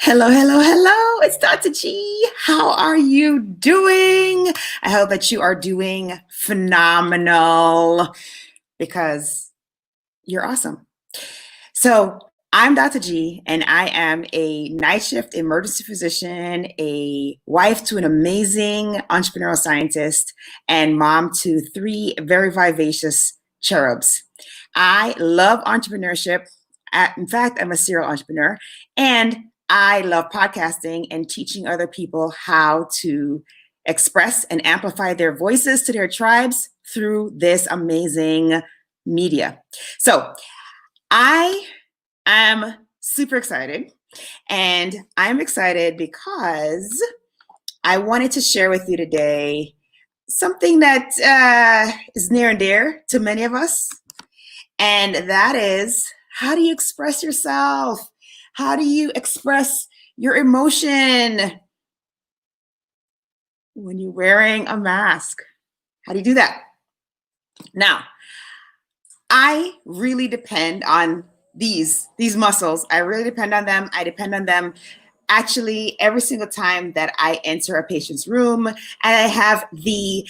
Hello, hello, hello. It's Dr. G. How are you doing? I hope that you are doing phenomenal because you're awesome. So, I'm Dr. G, and I am a night shift emergency physician, a wife to an amazing entrepreneurial scientist, and mom to three very vivacious cherubs. I love entrepreneurship. In fact, I'm a serial entrepreneur, and I love podcasting and teaching other people how to express and amplify their voices to their tribes through this amazing media. So, I am super excited, and I'm excited because I wanted to share with you today something that is near and dear to many of us, and that is, how do you express yourself? How do you express your emotion when you're wearing a mask? How do you do that? Now, I really depend on these muscles. I really depend on them. I depend on them actually every single time that I enter a patient's room, and I have the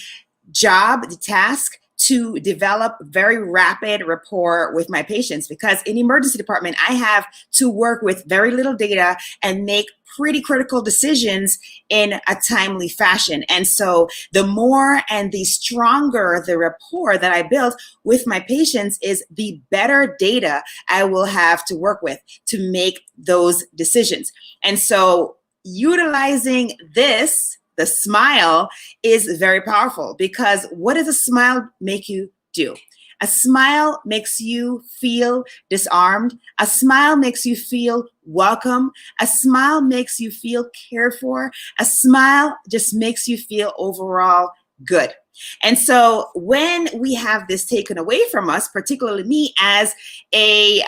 task to develop very rapid rapport with my patients, because in emergency department, I have to work with very little data and make pretty critical decisions in a timely fashion. And so the more and the stronger the rapport that I build with my patients is, the better data I will have to work with to make those decisions. And so utilizing this, the smile, is very powerful, because what does a smile make you do? A smile makes you feel disarmed. A smile makes you feel welcome. A smile makes you feel cared for. A smile just makes you feel overall good. And so when we have this taken away from us, particularly me as a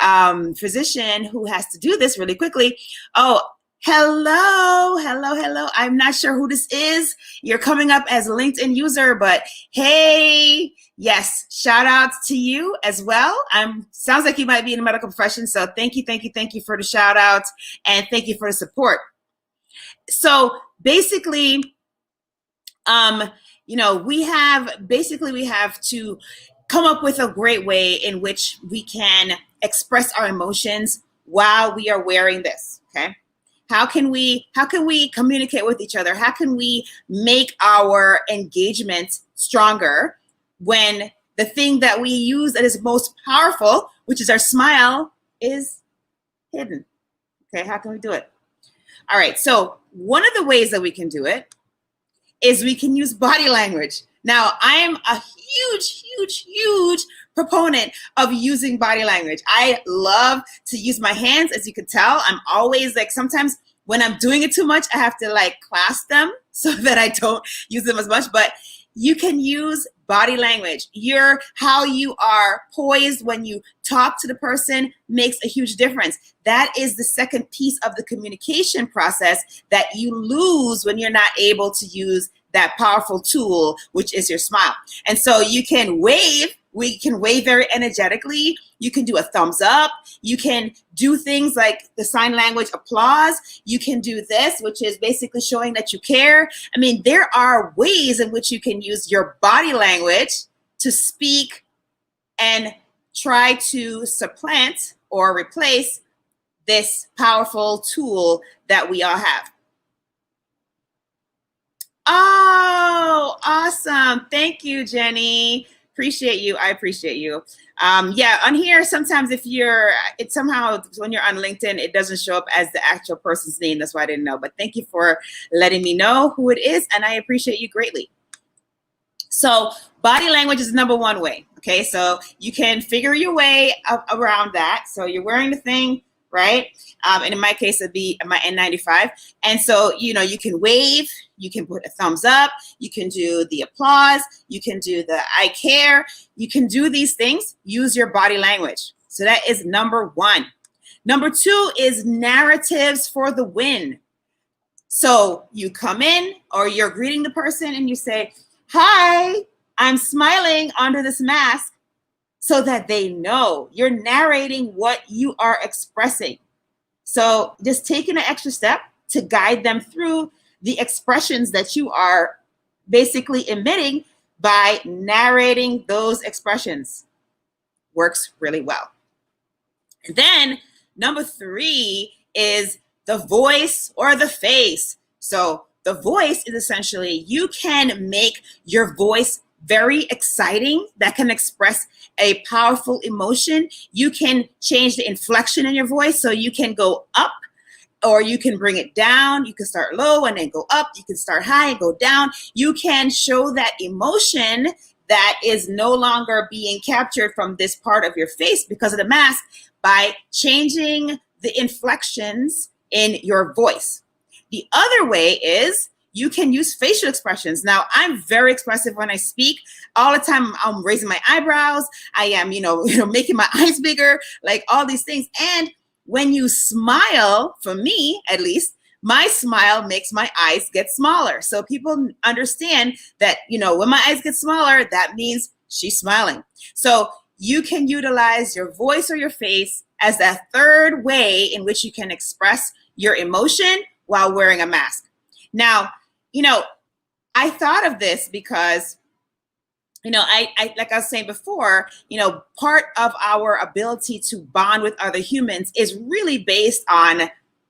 physician who has to do this really quickly, oh, hello, hello, hello. I'm not sure who this is. You're coming up as a LinkedIn user, but hey, yes, shout out to you as well. Sounds like you might be in the medical profession. So thank you for the shout out, and thank you for the support. So basically, we have to come up with a great way in which we can express our emotions while we are wearing this. Okay. How can we communicate with each other? How can we make our engagement stronger when the thing that we use that is most powerful, which is our smile, is hidden? Okay, how can we do it? All right, so one of the ways that we can do it is we can use body language. Now, I am a huge proponent of using body language. I love to use my hands, as you can tell. I'm always like, sometimes when I'm doing it too much, I have to like clasp them so that I don't use them as much. But you can use body language. How you are poised when you talk to the person makes a huge difference. That is the second piece of the communication process that you lose when you're not able to use that powerful tool, which is your smile. And so you can wave. We can wave very energetically. You can do a thumbs up. You can do things like the sign language applause. You can do this, which is basically showing that you care. I mean, there are ways in which you can use your body language to speak and try to supplant or replace this powerful tool that we all have. Oh, awesome. Thank you, Jenny. Appreciate you. I appreciate you. Yeah, on here, sometimes somehow when you're on LinkedIn, it doesn't show up as the actual person's name. That's why I didn't know. But thank you for letting me know who it is, and I appreciate you greatly. So body language is the number one way. Okay, so you can figure your way around that. So you're wearing the thing, right? And in my case, it'd be my N95. And so, you can wave, you can put a thumbs up, you can do the applause, you can do the I care, you can do these things, use your body language. So that is number one. Number two is narratives for the win. So you come in, or you're greeting the person and you say, hi, I'm smiling under this mask, so that they know you're narrating what you are expressing. So just taking an extra step to guide them through the expressions that you are basically emitting by narrating those expressions works really well. And then number 3 is the voice or the face. So the voice is essentially, you can make your voice very exciting, that can express a powerful emotion. You can change the inflection in your voice, so you can go up or you can bring it down. You can start low and then go up. You can start high and go down. You can show that emotion that is no longer being captured from this part of your face because of the mask by changing the inflections in your voice. The other way is you can use facial expressions. Now, I'm very expressive when I speak. All the time, I'm raising my eyebrows. I am, making my eyes bigger, like all these things. And when you smile, for me at least, my smile makes my eyes get smaller. So people understand that, when my eyes get smaller, that means she's smiling. So you can utilize your voice or your face as that third way in which you can express your emotion while wearing a mask. Now, I thought of this because, I like I was saying before, part of our ability to bond with other humans is really based on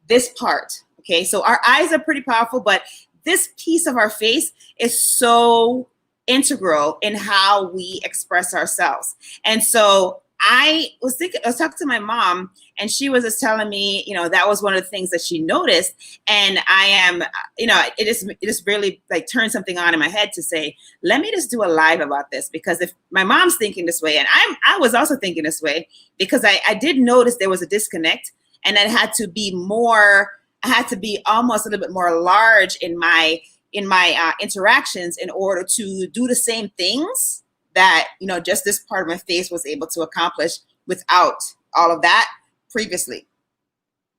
this part. Okay, so our eyes are pretty powerful, but this piece of our face is so integral in how we express ourselves. And so I was talking to my mom, and she was just telling me, that was one of the things that she noticed. And I am, it just really like turned something on in my head to say, let me just do a live about this, because if my mom's thinking this way, and I was also thinking this way, because I did notice there was a disconnect, and I had to be almost a little bit more large in my interactions in order to do the same things that, just this part of my face was able to accomplish without all of that previously.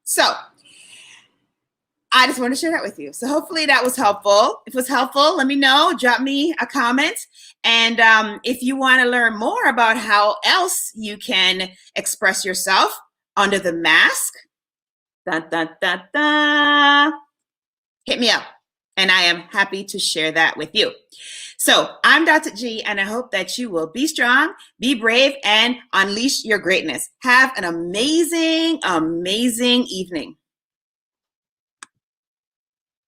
So I just want to share that with you. So hopefully that was helpful. If it was helpful, let me know, drop me a comment. And if you want to learn more about how else you can express yourself under the mask, hit me up, and I am happy to share that with you. So I'm Dr. G, and I hope that you will be strong, be brave, and unleash your greatness. Have an amazing, amazing evening.